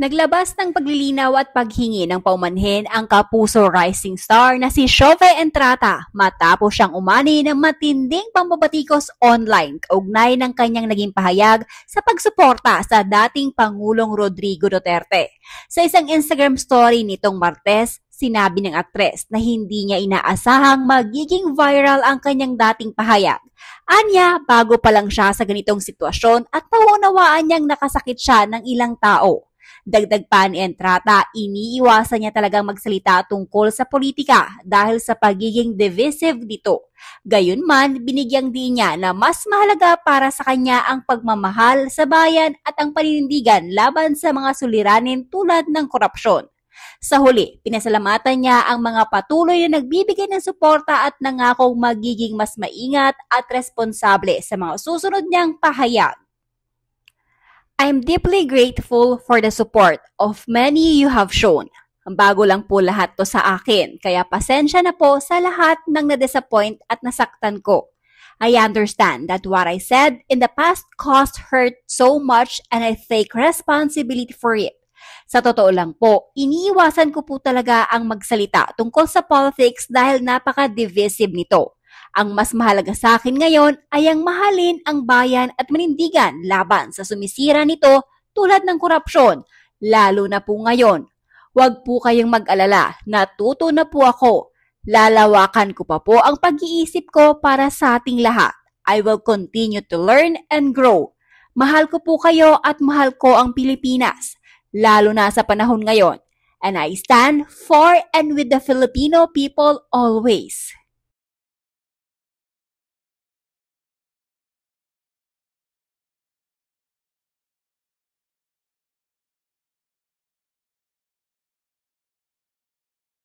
Naglabas ng paglilinaw at paghingi ng paumanhin ang kapuso rising star na si Shove Entrata matapos siyang umani ng matinding pambabatikos online kaugnay ng kanyang naging pahayag sa pagsuporta sa dating Pangulong Rodrigo Duterte. Sa isang Instagram story nitong Martes, sinabi ng aktres na hindi niya inaasahang magiging viral ang kanyang dating pahayag. Anya, bago pa lang siya sa ganitong sitwasyon at nauunawaan niyang nakasakit siya ng ilang tao. Dagdag pa ni Entrata, iniiwasan niya talagang magsalita tungkol sa politika dahil sa pagiging divisive nito. Gayunman, binigyang din niya na mas mahalaga para sa kanya ang pagmamahal sa bayan at ang paninindigan laban sa mga suliranin tulad ng korupsyon. Sa huli, pinasalamatan niya ang mga patuloy na nagbibigay ng suporta at nangakong magiging mas maingat at responsable sa mga susunod niyang pahayag. I'm deeply grateful for the support of many you have shown. Bago lang po lahat to sa akin, kaya pasensya na po sa lahat ng na-disappoint at nasaktan ko. I understand that what I said in the past caused hurt so much and I take responsibility for it. Sa totoo lang po, iniiwasan ko po talaga ang magsalita tungkol sa politics dahil napaka-divisive nito. Ang mas mahalaga sa akin ngayon ay ang mahalin ang bayan at manindigan laban sa sumisira nito tulad ng korupsyon, lalo na po ngayon. Huwag po kayong mag-alala, natuto na po ako. Lalawakan ko pa po ang pag-iisip ko para sa ating lahat. I will continue to learn and grow. Mahal ko po kayo at mahal ko ang Pilipinas, lalo na sa panahon ngayon. And I stand for and with the Filipino people always.